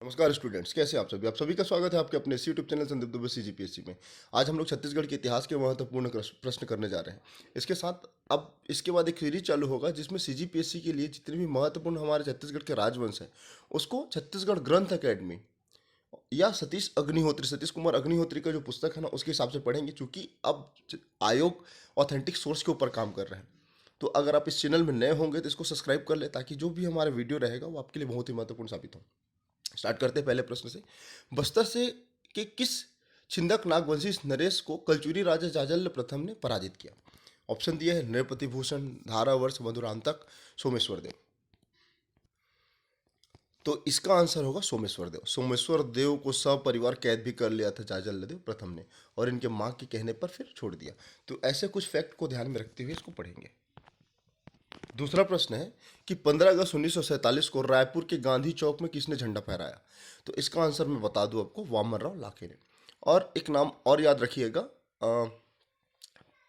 नमस्कार स्टूडेंट्स, कैसे हैं आप सभी का स्वागत है आपके अपने इस YouTube channel Sandeep Dubey CGPSC में। आज हम लोग छत्तीसगढ़ के इतिहास के महत्वपूर्ण प्रश्न करने जा रहे हैं। इसके साथ अब इसके बाद एक सीरीज चालू होगा जिसमें सीजीपीएससी के लिए जितने भी महत्वपूर्ण हमारे छत्तीसगढ़ के राजवंश हैं उसको छत्तीसगढ़ ग्रंथ अकेडमी या सतीश कुमार अग्निहोत्री का जो पुस्तक है ना उसके हिसाब से पढ़ेंगे, चूंकि अब आयोग ऑथेंटिक सोर्स के ऊपर काम कर रहे हैं। तो अगर आप इस चैनल में नए होंगे तो इसको सब्सक्राइब कर ले ताकि जो भी हमारा वीडियो रहेगा वो आपके लिए बहुत ही महत्वपूर्ण साबित हो। स्टार्ट करते हैं पहले प्रश्न से। बस्तर से के किस छिंदक नागवंशी नरेश को कलचुरी राजा जाजल्य प्रथम ने पराजित किया? ऑप्शन दिया है नृपति भूषण, धारावर्ष, मधुरांतक, सोमेश्वर देव। तो इसका आंसर होगा सोमेश्वर देव। सोमेश्वर देव को सपरिवार कैद भी कर लिया था जाजल्य देव प्रथम ने और इनके मां के कहने पर फिर छोड़ दिया। तो ऐसे कुछ फैक्ट को ध्यान में रखते हुए इसको पढ़ेंगे। दूसरा प्रश्न है कि 15 अगस्त 1947 को रायपुर के गांधी चौक में किसने झंडा फहराया? तो इसका आंसर मैं बता दूं आपको, वामनराव लाखे ने। और एक नाम और याद रखिएगा,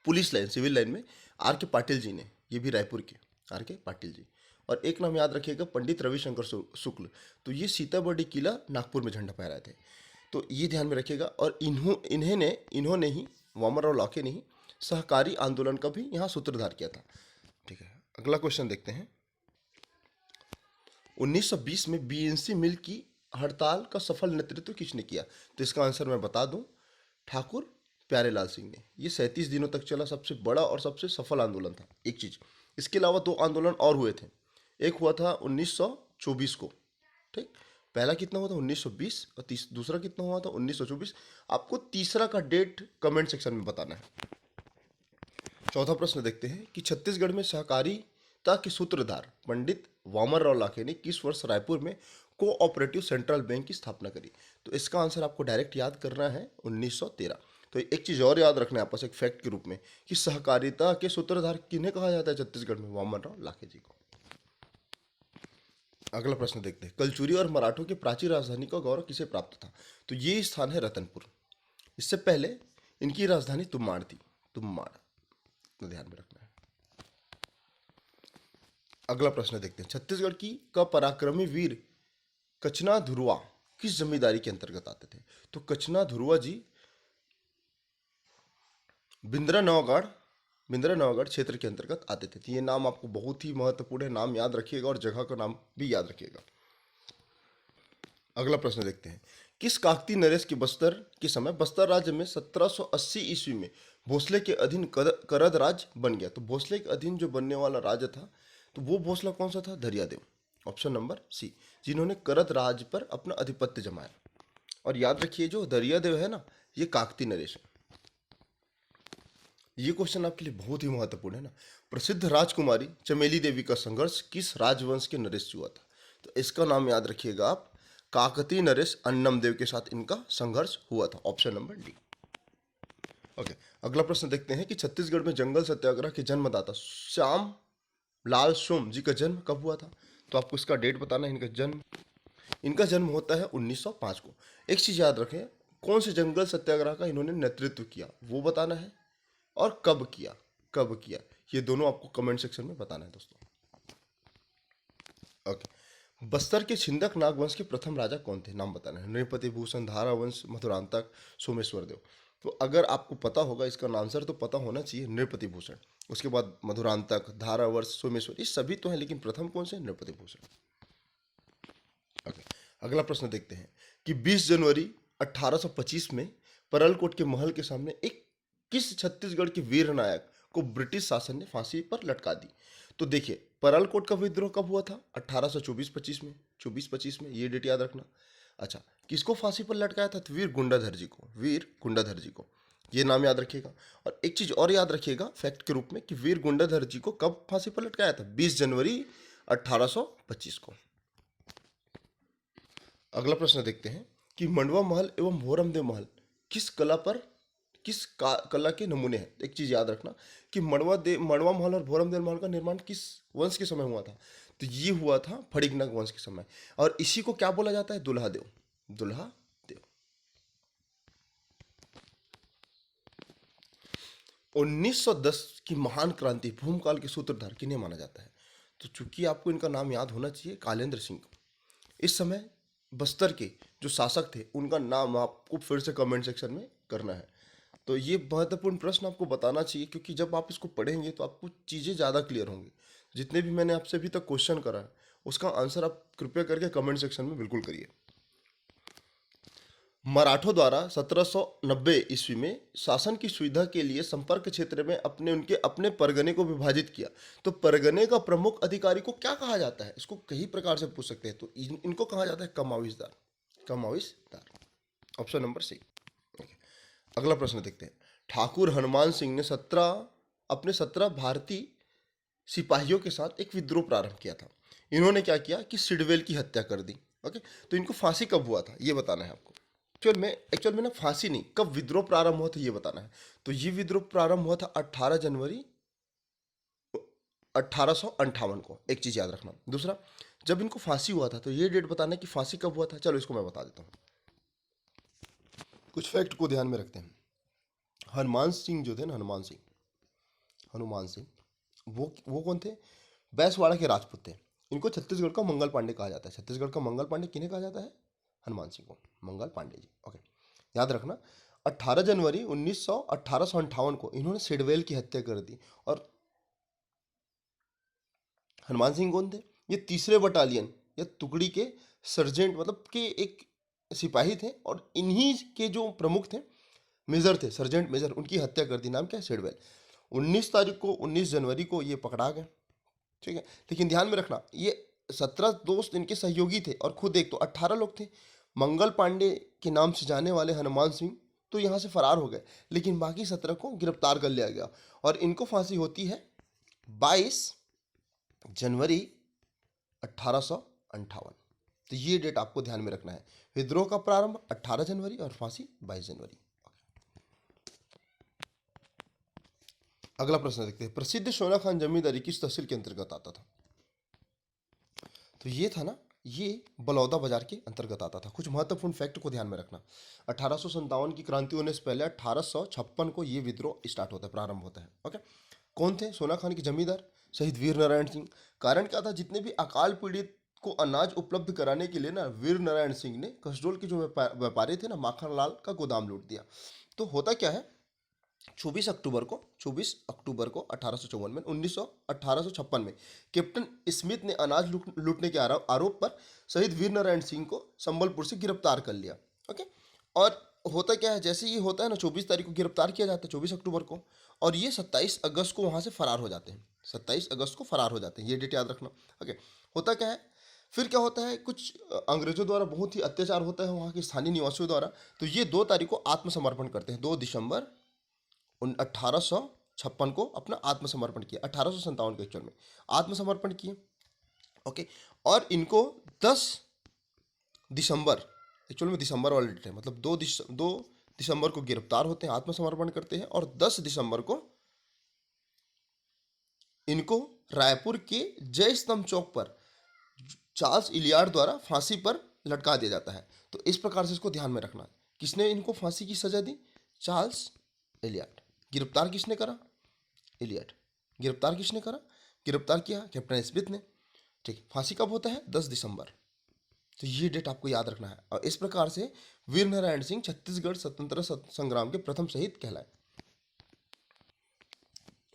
पुलिस लाइन सिविल लाइन में आर के पाटिल जी ने, ये भी रायपुर के आर के पाटिल जी। और एक नाम याद रखिएगा, पंडित रविशंकर शुक्ल, तो ये सीताबर्डी किला नागपुर में झंडा फहराए थे। तो ये ध्यान में रखिएगा। और इन्होंने ही, वामनराव लाखे ने ही सहकारी आंदोलन का भी यहाँ सूत्रधार किया था। ठीक है, अगला क्वेश्चन देखते हैं। 1920 में बीएनसी मिल की हड़ताल का सफल नेतृत्व किसने किया? तो इसका आंसर मैं बता दूं, ठाकुर प्यारेलाल सिंह ने। ये 37 दिनों तक चला सबसे बड़ा और सबसे सफल आंदोलन था। एक चीज, इसके अलावा दो आंदोलन और हुए थे। एक हुआ था 1924 को, ठीक। पहला कितना हुआ था 1920 और दूसरा कितना हुआ था 1924। आपको तीसरा का डेट कमेंट सेक्शन में बताना है। चौथा प्रश्न देखते हैं कि छत्तीसगढ़ में सहकारिता के सूत्रधार पंडित वामनराव लाखे ने किस वर्ष रायपुर में कोऑपरेटिव सेंट्रल बैंक की स्थापना करी? तो इसका आंसर आपको डायरेक्ट याद करना है 1913। तो एक चीज और याद रखना है आपस एक फैक्ट के रूप में कि सहकारिता के सूत्रधार किन्हें कहा जाता है छत्तीसगढ़ में? वामनराव लाखे जी को। अगला प्रश्न देखते हैं, कलचुरी और मराठों की प्राचीन राजधानी का गौरव किसे प्राप्त था? तो ये स्थान है रतनपुर। इससे पहले इनकी राजधानी तुम्माड़ थी, तुम्माड़, तो ध्यान में रखना है। अगला प्रश्न देखते हैं, छत्तीसगढ़ की का पराक्रमी वीर कचना धुरुआ किस जमींदारी के अंतर्गत आते थे? तो कचना धुरुआ जी बिंद्रा नौगढ़ क्षेत्र के अंतर्गत आते थे। तो ये नाम आपको बहुत ही महत्वपूर्ण है, नाम याद रखिएगा और जगह का नाम भी याद रखिएगा। अगला प्रश्न देखते हैं, किस काकती नरेश के बस्तर के समय बस्तर राज्य में 1780 ईस्वी में भोसले के अधीन करद राज बन गया? तो भोसले के अधीन जो बनने वाला राज्य था, तो वो भोसला कौन सा था? दरियादेव। ऑप्शन नंबर सी, जिन्होंने करद राज पर अपना आधिपत्य जमाया। और याद रखिए, जो दरियादेव है ना, ये काकती नरेश है। ये क्वेश्चन आपके लिए बहुत ही महत्वपूर्ण है ना। प्रसिद्ध राजकुमारी चमेली देवी का संघर्ष किस राजवंश के नरेश से हुआ था? तो इसका नाम याद रखिएगा आप, काकती नरेश अन्नम देव के साथ इनका संघर्ष हुआ था। Option number D. ओके, अगला प्रश्न देखते हैं कि छत्तीसगढ़ में जंगल सत्याग्रह के जन्मदाता श्याम लाल शुम जी का जन्म कब हुआ था? तो आपको इसका डेट बताना है। इनका जन्म होता है 1905 को। एक चीज याद रखें, कौन से जंगल सत्याग्रह का इन्होंने नेतृत्व किया वो बताना है, और कब किया ये दोनों आपको कमेंट सेक्शन में बताना है दोस्तों। ओके, बस्तर के छिंदक नागवंश के प्रथम राजा कौन थे? नाम बताना है। नृपति भूषण, धारावंश, मधुरांतक, सोमेश्वर देव। तो अगर आपको पता होगा, इसका आंसर तो पता होना चाहिए, नृपति भूषण। उसके बाद मधुरांतक, धारावर्ष, सोमेश्वर, ये सभी तो हैं, लेकिन प्रथम कौन से? नृपति भूषण। ओके, अगला प्रश्न देखते हैं कि 20 जनवरी 1825 में परलकोट के महल के सामने एक किस छत्तीसगढ़ के वीर नायक को ब्रिटिश शासन ने फांसी पर लटका दी? तो देखिए, परलकोट का विद्रोह कब हुआ था? 1824-25 में, 24-25 में, ये डेट याद रखना। अच्छा, किसको फांसी पर लटकाया था? तो वीर गुंडाधर जी को, ये नाम याद रखिएगा। और एक चीज और याद रखिएगा फैक्ट के रूप में कि वीर गुंडाधर जी को कब फांसी पर लटकाया था? 20 जनवरी 1825 को। अगला प्रश्न देखते हैं कि मंडवा महल एवं भोरमदेव महल कला के नमूने हैं? एक चीज याद रखना कि मंडवा महल और भोरमदेव महल का निर्माण किस वंश के समय हुआ था? तो ये हुआ था फड़िकनग वंश के समय। और इसी को क्या बोला जाता है? दुल्हा देव। 1910 की महान क्रांति भूमकाल के सूत्रधार किन्हें माना जाता है? तो चूंकि आपको इनका नाम याद होना चाहिए, कालेंद्र सिंह। इस समय बस्तर के जो शासक थे उनका नाम आपको फिर से कमेंट सेक्शन में करना है। तो ये महत्वपूर्ण प्रश्न आपको बताना चाहिए, क्योंकि जब आप इसको पढ़ेंगे तो आपको चीज़ें ज़्यादा क्लियर होंगी। जितने भी मैंने आपसे अभी तक क्वेश्चन करा है उसका आंसर आप कृपया करके कमेंट सेक्शन में बिल्कुल करिए। मराठों द्वारा 1790 ईस्वी में शासन की सुविधा के लिए संपर्क क्षेत्र में उनके अपने परगने को विभाजित किया। तो परगने का प्रमुख अधिकारी को क्या कहा जाता है, इसको कई प्रकार से पूछ सकते हैं। तो इनको कहा जाता है कमाविजदार। कमाविजदार, ऑप्शन नंबर सी। अगला प्रश्न देखते हैं। ठाकुर हनुमान सिंह ने अपने 17 भारतीय सिपाहियों के साथ एक विद्रोह प्रारंभ किया था। इन्होंने क्या किया कि सिडवेल की हत्या कर दी। ओके, तो इनको फांसी कब हुआ था ये बताना है आपको। एक्चुअल में ना फांसी नहीं, कब विद्रोह प्रारंभ हुआ था ये बताना है। तो ये विद्रोह प्रारंभ हुआ था 18 जनवरी 1858 को। एक चीज याद रखना। दूसरा, जब इनको फांसी हुआ था तो ये डेट बताना है कि फांसी कब हुआ था। चलो इसको मैं बता देता हूँ। कुछ फैक्ट को ध्यान में रखते हैं। हनुमान सिंह जो थे ना, हनुमान सिंह वो कौन थे? बैसवाड़ा के राजपूत थे। इनको छत्तीसगढ़ का मंगल पांडे कहा जाता है। छत्तीसगढ़ का मंगल पांडे किन्हें कहा जाता है? हनुमान सिंह को मंगल पांडे जी। ओके, याद रखना। 18 जनवरी 1858 को इन्होंने सिडवेल की हत्या कर दी। और हनुमान सिंह कौन थे? ये तीसरे बटालियन या टुकड़ी के सर्जेंट मतलब के एक सिपाही थे, और इन्हीं के जो प्रमुख थे, मेजर थे, सर्जेंट मेजर, उनकी हत्या कर दी। नाम क्या है? सिडवेल। 19 जनवरी को ये पकड़ा गए। ठीक है, लेकिन ध्यान में रखना ये 17 दोस्त इनके सहयोगी थे और खुद एक तो 18 लोग थे। मंगल पांडे के नाम से जाने वाले हनुमान सिंह तो यहाँ से फरार हो गए, लेकिन बाकी 17 को गिरफ्तार कर लिया गया और इनको फांसी होती है 22 जनवरी 1858। तो ये डेट आपको ध्यान में रखना है। विद्रोह का प्रारंभ 18 जनवरी और फांसी 22 जनवरी। अगला प्रश्न देखते हैं। प्रसिद्ध सोना खान जमींदारी किस तहसील के अंतर्गत आता था? तो ये था ना, ये बलौदा बाजार के अंतर्गत आता था। कुछ महत्वपूर्ण फैक्ट को ध्यान में रखना। 1857 की क्रांति होने से पहले 1856 को ये विद्रोह स्टार्ट होता है, प्रारंभ होता है। ओके, कौन थे सोना खान के जमींदार? शहीद वीर नारायण सिंह। कारण क्या था? जितने भी अकाल पीड़ित को अनाज उपलब्ध कराने के लिए ना, वीर नारायण सिंह ने कसडोल के जो व्यापारी थे ना, माखन लाल का गोदाम लूट दिया। तो होता क्या है, 24 अक्टूबर को 1854 में 1856 में कैप्टन स्मिथ ने अनाज लूटने के आरोप पर शहीद वीर नारायण सिंह को संबलपुर से गिरफ्तार कर लिया। ओके, और होता क्या है, जैसे ये होता है ना, 24 तारीख को गिरफ्तार किया जाता है, 24 अक्टूबर को, और ये 27 अगस्त को वहाँ से फरार हो जाते हैं। 27 अगस्त को फरार हो जाते हैं, ये डेट याद रखना। ओके, होता क्या है, फिर क्या होता है, कुछ अंग्रेजों द्वारा बहुत ही अत्याचार होता है वहाँ के स्थानीय निवासियों द्वारा। तो ये 2 तारीख को आत्मसमर्पण करते हैं। 2 दिसंबर 1856 को अपना आत्मसमर्पण किया। 1857 के एक्चुअल में आत्मसमर्पण किए। ओके, और इनको 10 दिसंबर, एक्चुअल में दिसंबर वाला डेट है, मतलब 2 दिसंबर को गिरफ्तार होते हैं, आत्मसमर्पण करते हैं, और 10 दिसंबर को इनको रायपुर के जय स्तंभ चौक पर चार्ल्स इलियार्ड द्वारा फांसी पर लटका दिया जाता है। तो इस प्रकार से इसको ध्यान में रखना। किसने इनको फांसी की सजा दी? चार्ल्स इलियार्ड। गिरफ्तार किसने करा? इलियट। गिरफ्तार किसने करा? गिरफ्तार किया कैप्टन स्मिथ ने। ठीक, फांसी कब होता है? 10 दिसंबर। तो ये डेट आपको याद रखना है। और इस प्रकार से वीर नारायण सिंह छत्तीसगढ़ स्वतंत्रता संग्राम के प्रथम शहीद कहलाए।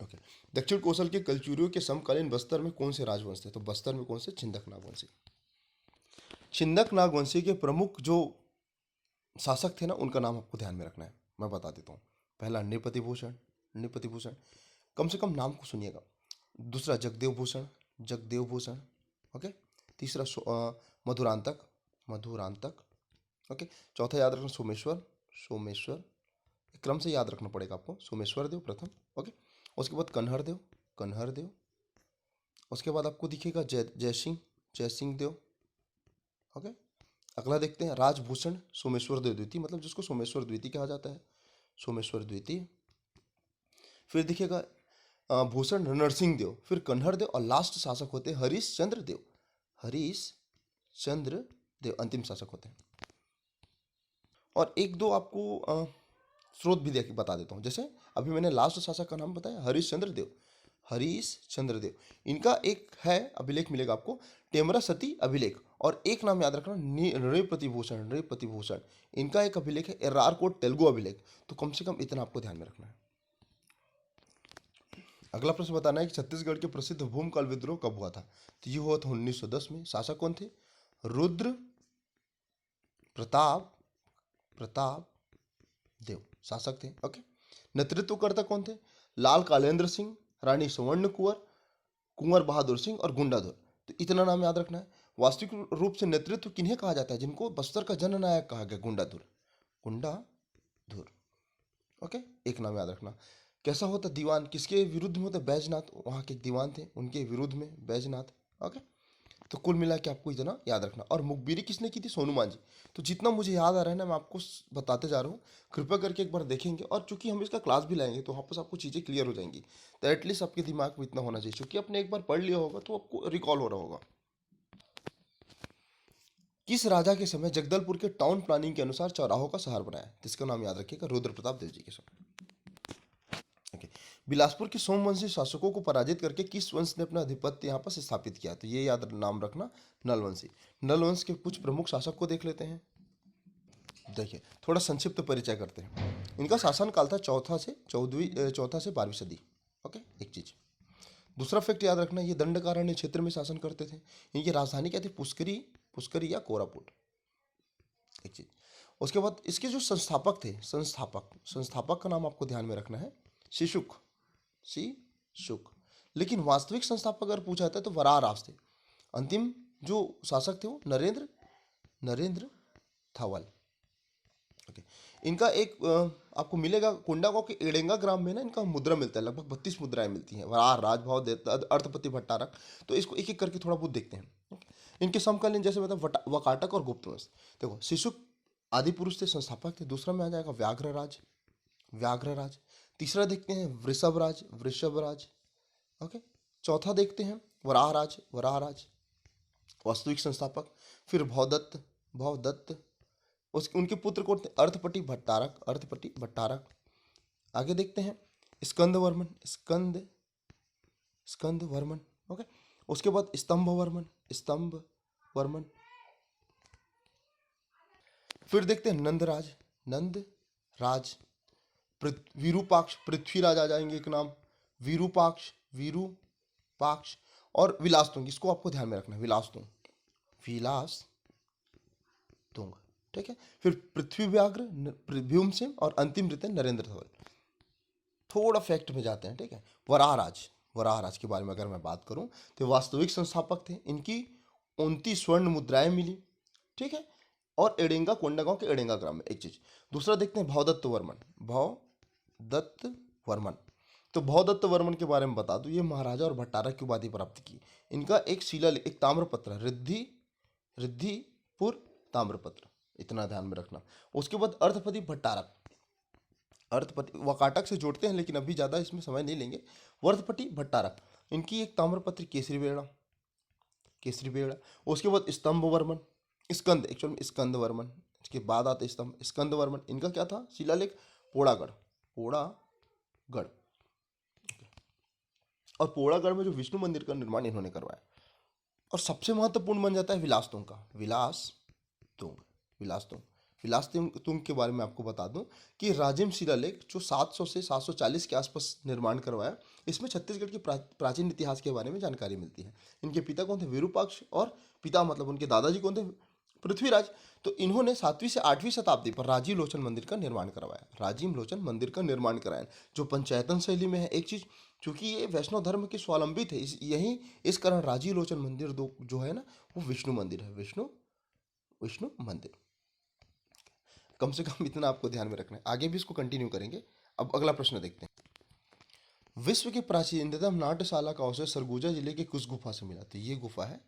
ओके, दक्षिण कोसल के कलचुरियों के समकालीन बस्तर में कौन से राजवंश थे? तो बस्तर में कौन से? छिंदक नागवंशी। छिंदक नागवंशी के प्रमुख जो शासक थे ना, उनका नाम आपको ध्यान में रखना है। मैं बता देता हूँ। पहला नृपति भूषण, कम से कम नाम को सुनिएगा। दूसरा जगदेव भूषण। ओके, तीसरा मधुरांतक। ओके, चौथा याद रखना सोमेश्वर। क्रम से याद रखना पड़ेगा आपको। सोमेश्वर देव प्रथम। ओके, उसके बाद कन्हर देव। उसके बाद आपको दिखेगा जय सिंह देव। ओके, अगला देखते हैं राजभूषण सोमेश्वर देव द्वितीय, मतलब जिसको सोमेश्वर द्वितीय कहा जाता है, सोमेश्वर द्वितीय। फिर दिखेगा भूषण नरसिंह देव, फिर कन्हर देव, और लास्ट शासक होते हैं हरीशचंद्र देव अंतिम शासक होते हैं। और एक दो आपको स्रोत भी देख बता देता हूँ। जैसे अभी मैंने लास्ट शासक का नाम बताया हरीशचंद्र देव। इनका एक है अभिलेख मिलेगा आपको, टेमरा सती अभिलेख, और एक नाम याद रखना, नृपति भूषण। नृपति भूषण इनका एक अभिलेख है एर्राकोड तेलुगु अभिलेख, तो कम से कम इतना आपको ध्यान में रखना है। अगला प्रश्न बताना है कि छत्तीसगढ़ के प्रसिद्ध भूमकाल विद्रोह कब हुआ था। तो ये हुआ था 1910 में। शासक कौन थे? रुद्र प्रताप प्रताप देव शासक थे। ओके। नेतृत्वकर्ता कौन थे? लाल कालेंद्र सिंह, रानी सुवर्ण कुंवर, कुंवर बहादुर सिंह और गुंडाधुर। तो इतना नाम याद रखना है। वास्तविक रूप से नेतृत्व किन्हें कहा जाता है? जिनको बस्तर का जननायक कहा गया, गुंडाधुर। गुंडाधुर। ओके, एक नाम याद रखना। कैसा होता दीवान? किसके विरुद्ध में होता? बैजनाथ, वहाँ के एक दीवान थे, उनके विरुद्ध में बैजनाथ। ओके, तो कुल मिला के आपको इतना याद रखना। और मुखबिरी किसने की थी? सोनू मांझी। तो जितना मुझे याद आ रहा है ना, मैं आपको बताते जा रहा हूँ, कृपया करके एक बार देखेंगे। और चूंकि हम इसका क्लास भी लाएंगे तो वहाँ पर आपको चीज़ें क्लियर हो जाएंगी। तो एटलीस्ट आपके दिमाग में इतना होना चाहिए, क्योंकि आपने एक बार पढ़ लिया होगा तो आपको रिकॉल हो रहा होगा। किस राजा के समय जगदलपुर के टाउन प्लानिंग के अनुसार चौराहों का शहर बनाया? जिसका नाम याद रखिएगा, रुद्र प्रताप देव जी के समय। ओके। बिलासपुर के सोमवंशी शासकों को पराजित करके किस वंश ने अपना आधिपत्य यहाँ पर स्थापित किया? तो ये याद नाम रखना, नलवंशी। नलवंश के कुछ प्रमुख शासक को देख लेते हैं। देखिए, थोड़ा संक्षिप्त परिचय करते हैं। इनका शासनकाल था चौथा से 12वीं सदी। ओके, एक चीज। दूसरा फैक्ट याद रखना, ये दंडकारण्य क्षेत्र में शासन करते थे। इनकी राजधानी क्या थी? पुष्करी, पुष्करी या कोरापुट। एक चीज। उसके बाद इसके जो संस्थापक थे, संस्थापक का नाम आपको ध्यान में रखना है, शिशुक, शिशुक। लेकिन वास्तविक संस्थापक अगर पूछा जाता है तो वराहराज थे। अंतिम जो शासक थे वो नरेंद्र थवल। ओके। इनका एक आपको मिलेगा कोंडागांव के एडेंगा ग्राम में ना, इनका मुद्रा मिलता है, लगभग 32 मुद्राएं मिलती हैं। वराह, राजभाव, अर्थपति भट्टारक। तो इसको एक एक करके थोड़ा बहुत देखते हैं। इनके समकालीन जैसे मतलब वकाटक और गुप्त वंश। देखो, शिशुक आदि पुरुष थे, संस्थापक थे। दूसरा में आ जाएगा व्याघ्रराज। तीसरा देखते हैं वृषभराज। ओके। चौथा देखते हैं वराहराज, वास्तविक संस्थापक। फिर भवदत्त। उसके उनके पुत्र कौन थे? अर्थपति भट्टारक। आगे देखते हैं स्कंदवर्मन। ओके। उसके बाद स्तंभवर्मन। फिर देखते हैं नंदराज। विरूपाक्ष, पृथ्वीराज आ जाएंगे एक नाम, विरूपाक्ष। और विलासतुंग, इसको आपको ध्यान में रखना है, विलासतुंग। ठीक है। फिर पृथ्वी व्याघ्र, भीमसेन और अंतिम रहते हैं नरेंद्र धवल। थोड़ा फैक्ट में जाते हैं। ठीक है। वराहराज के बारे में अगर मैं बात करूं तो वास्तविक संस्थापक थे। इनकी 29 स्वर्ण मुद्राएं मिली। ठीक है। और एडेंगा, कोंडागांव के एडेंगा ग्राम में। एक चीज। दूसरा देखते हैं भवदत्त वर्मन। तो भवदत्त वर्मन के बारे में बता दूं, ये महाराजा और भट्टारक की उपाधि प्राप्त की। इनका एक एक ताम्रपत्र, रिद्धिपुर ताम्रपत्र, इतना ध्यान में रखना। उसके बाद अर्थपति वकाटक से जोड़ते हैं, लेकिन अभी ज़्यादा इसमें समय नहीं लेंगे। वर्थपति भट्टारक, इनकी एक ताम्रपत्र केसरी बेड़ा। उसके बाद स्कंदवर्मन। इसके बाद आते स्कंदवर्मन। इनका क्या था? शिलालेख पोड़ागढ़। और पोड़ागढ़ में जो विष्णु मंदिर का निर्माण इन्होंने करवाया। और सबसे महत्वपूर्ण बन जाता है विलासतुंग के बारे में आपको बता दूं कि राजिम शिलालेख जो 700 से 740 के आसपास निर्माण करवाया, इसमें छत्तीसगढ़ के प्राचीन इतिहास के बारे में जानकारी मिलती है। इनके पिता कौन थे? विरूपाक्ष। और पिता मतलब उनके दादाजी कौन थे? पृथ्वीराज। तो इन्होंने 7वीं से 8वीं शताब्दी पर राजीव लोचन मंदिर का निर्माण कराया, जो पंचायतन शैली में है। एक चीज, क्योंकि ये वैष्णव धर्म के स्वावलंबी थे, इस कारण राजीव लोचन मंदिर जो है ना, वो विष्णु मंदिर है। विष्णु मंदिर। कम से कम इतना आपको ध्यान में रखना है। आगे भी इसको कंटिन्यू करेंगे। अब अगला प्रश्न देखते हैं। विश्व की प्राचीनतम नाट्यशाला का अवशेष सरगुजा जिले के किस गुफा से मिला? तो ये गुफा है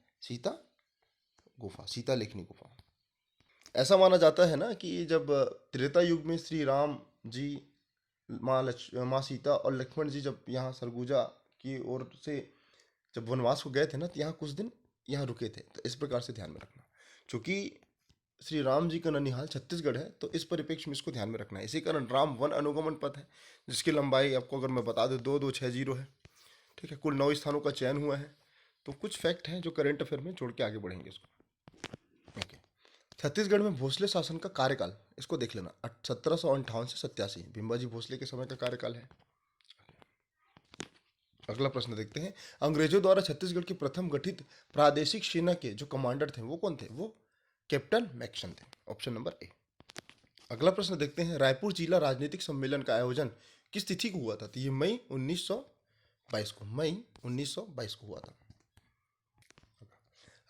सीता लेखनी गुफा। ऐसा माना जाता है ना कि जब त्रेता युग में श्री राम जी, माँ सीता और लक्ष्मण जी जब यहाँ सरगुजा की ओर से जब वनवास को गए थे ना, तो यहाँ कुछ दिन यहाँ रुके थे। तो इस प्रकार से ध्यान में रखना, क्योंकि श्री राम जी का ननिहाल छत्तीसगढ़ है, तो इस परिप्रेक्ष्य में इसको ध्यान में रखना है। इसी कारण राम वन अनुगमन पथ है, जिसकी लंबाई आपको अगर मैं बता दूं 2260 है। ठीक है। कुल 9 स्थानों का चयन हुआ है। तो कुछ फैक्ट हैं जो करंट अफेयर में जोड़ के आगे बढ़ेंगे इसको। छत्तीसगढ़ में भोसले शासन का कार्यकाल, इसको देख लेना, 1758 से 87 भीमबाजी भोसले के समय का कार्यकाल है। अगला प्रश्न देखते हैं, अंग्रेजों द्वारा छत्तीसगढ़ की प्रथम गठित प्रादेशिक सेना के जो कमांडर थे वो कौन थे? वो कैप्टन मैक्सन थे, ऑप्शन नंबर ए। अगला प्रश्न देखते हैं, रायपुर जिला राजनीतिक सम्मेलन का आयोजन किस तिथि को हुआ था? तो ये मई 1922 को, मई 1922 को हुआ था।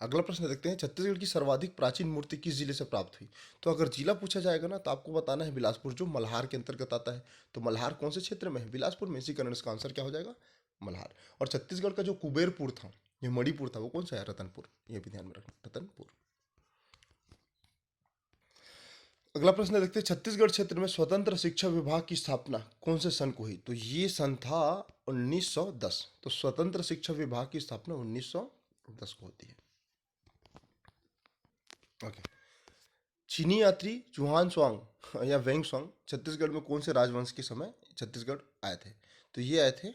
अगला प्रश्न देखते हैं, छत्तीसगढ़ की सर्वाधिक प्राचीन मूर्ति किस जिले से प्राप्त हुई? तो अगर जिला पूछा जाएगा ना तो आपको बताना है बिलासपुर, जो मल्हार के अंतर्गत आता है। तो मल्हार कौन से क्षेत्र में है? बिलासपुर में। इसी कारण इसका आंसर क्या हो जाएगा? मल्हार। और छत्तीसगढ़ का जो कुबेरपुर था, ये मणिपुर था, वो कौन सा है? रतनपुर। ये भी ध्यान में रखना, रतनपुर। अगला प्रश्न देखते हैं, छत्तीसगढ़ क्षेत्र में स्वतंत्र शिक्षा विभाग की स्थापना कौन से सन को हुई? तो ये सन था 1910। तो स्वतंत्र शिक्षा विभाग की स्थापना 1910 को होती है। ओके। चीनी यात्री चुहान स्वांग या वेंग स्वांग छत्तीसगढ़ में कौन से राजवंश के समय छत्तीसगढ़ आए थे? तो ये आए थे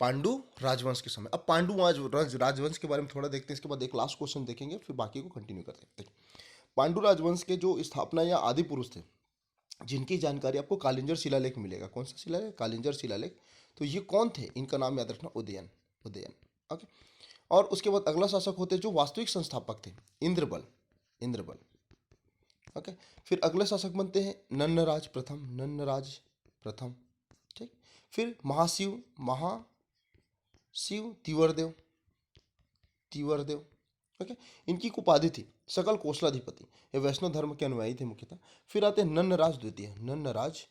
पांडु राजवंश के समय। अब पांडु राजवंश के बारे में थोड़ा देखते हैं, इसके बाद एक लास्ट क्वेश्चन देखेंगे, फिर बाकी को कंटिन्यू करते हैं। पांडु राजवंश के जो स्थापना या आदि पुरुष थे, जिनकी जानकारी आपको कालिंजर शिलालेख मिलेगा। कौन सा शिलालेख? कालिंजर शिलालेख। तो ये कौन थे? इनका नाम याद रखना, उदयन। उदयन। ओके। और उसके बाद अगला शासक होते जो वास्तविक संस्थापक थे, इंद्रबल। इंद्रबल। ओके। फिर अगले शासक बनते हैं नन्नराज प्रथम। नन्नराज प्रथम। ठीक। फिर महाशिव तिवरदेव। तिवरदेव। ओके। इनकी उपाधि थी सकल कौशलाधिपति। ये वैष्णव धर्म के अनुयायी थे मुख्यतः। फिर आते हैं नन्नराज द्वितीय। नन्नराज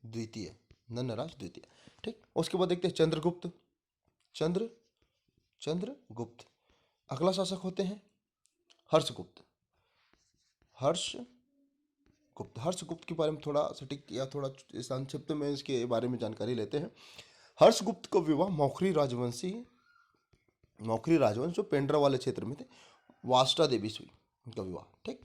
द्वितीय। नन्नराज द्वितीय। ठीक। उसके बाद देखते हैं चंद्रगुप्त। चंद्रगुप्त। अगला शासक होते हैं हर्षगुप्त। हर्षगुप्त। हर्षगुप्त के बारे में थोड़ा सटीक या थोड़ा संक्षिप्त में इसके बारे में जानकारी लेते हैं। हर्षगुप्त का विवाह मौखरी राजवंश जो पेंड्रा वाले क्षेत्र में थे, वाष्टा देवी से हुई उनका विवाह। ठीक।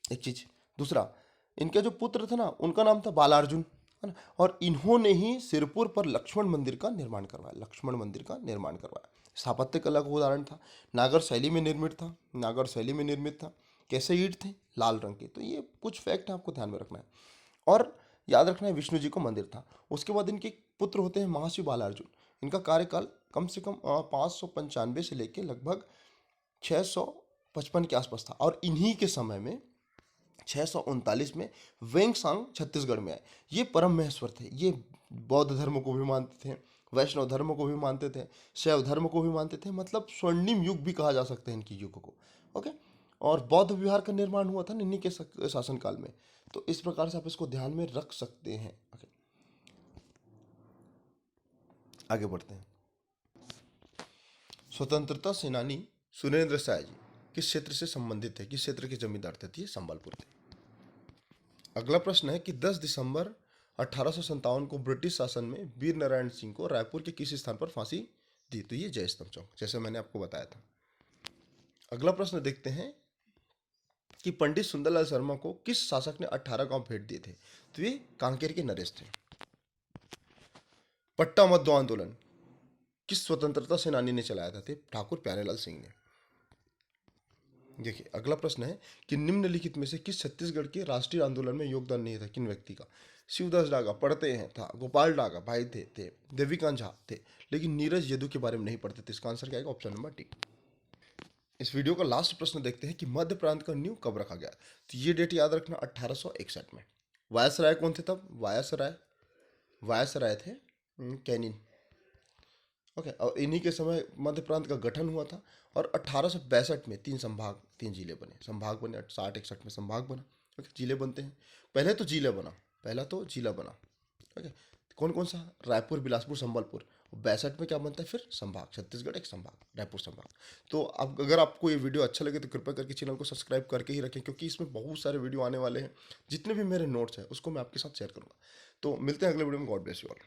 एक चीज। दूसरा, इनके जो पुत्र थे ना, उनका नाम था बालार्जुन, है ना। और इन्होंने ही सिरपुर पर लक्ष्मण मंदिर का निर्माण करवाया। लक्ष्मण मंदिर का निर्माण करवाया। स्थापत्य कला का उदाहरण था, नागर शैली में निर्मित था। कैसे ईंट थे? लाल रंग के। तो ये कुछ फैक्ट आपको ध्यान में रखना है। और याद रखना है विष्णु जी को मंदिर था। उसके बाद इनके पुत्र होते हैं महाशिव बालार्जुन। इनका कार्यकाल कम से कम 595 से लेकर लगभग 655 के आसपास था। और इन्हीं के समय में 639 में वेंगसांग छत्तीसगढ़ में आए। ये परम महेश्वर थे। ये बौद्ध धर्म को भी मानते थे, वैष्णव धर्म को भी मानते थे, शैव धर्म को भी मानते थे। मतलब स्वर्णिम युग भी कहा जा सकता है इनकी युग को। ओके। और बौद्ध विहार का निर्माण हुआ था इन्हीं के शासनकाल में। तो इस प्रकार से आप इसको ध्यान में रख सकते हैं। ओके। आगे बढ़ते हैं। स्वतंत्रता सेनानी सुरेंद्र साय जी किस क्षेत्र से संबंधित थे? किस क्षेत्र के जमींदार थे? ये संबलपुर थे। अगला प्रश्न है कि 10 दिसंबर 1857 को ब्रिटिश शासन में वीर नारायण सिंह को रायपुर के किस स्थान पर फांसी दी? तो ये जयस्तंभ चौक, जैसे मैंने आपको बताया था। अगला प्रश्न देखते हैं कि पंडित सुंदरलाल शर्मा को किस शासक ने 18 गांव भेंट दिए थे? तो ये कांकेर के नरेश थे। पट्टा मत दो आंदोलन किस स्वतंत्रता सेनानी ने चलाया था? ठाकुर प्यारेलाल सिंह ने। देखिए अगला प्रश्न है कि निम्नलिखित में से किस छत्तीसगढ़ के राष्ट्रीय आंदोलन में योगदान नहीं था? किन व्यक्ति का? शिवदास डागा पढ़ते हैं था, गोपाल डागा भाई थे, देवीकांत झा थे, लेकिन नीरज यदु के बारे में नहीं पढ़ते थे। इसका आंसर क्या आएगा? Option number D. इस वीडियो का लास्ट प्रश्न देखते हैं कि मध्य प्रांत का नींव कब रखा गया? तो ये डेट याद रखना 1861 में। वायसराय कौन थे तब? वायसराय थे कैनिन। ओके। और इन्हीं के समय मध्य प्रांत का गठन हुआ था। और 1862 में 3 जिले बने। संभाग बने। 60-61 में संभाग बना। ओके। जिले बनते हैं। पहला तो जिला बना। ओके। कौन कौन सा? रायपुर, बिलासपुर, संबलपुर। 62 में क्या बनता है फिर? संभाग। छत्तीसगढ़ एक संभाग, रायपुर संभाग। तो अब अगर आपको ये वीडियो अच्छा लगे तो कृपया करके चैनल को सब्सक्राइब करके ही रखें, क्योंकि इसमें बहुत सारे वीडियो आने वाले हैं। जितने भी मेरे नोट्स हैं उसको मैं आपके साथ शेयर करूँगा। तो मिलते हैं अगले वीडियो में। God bless you all.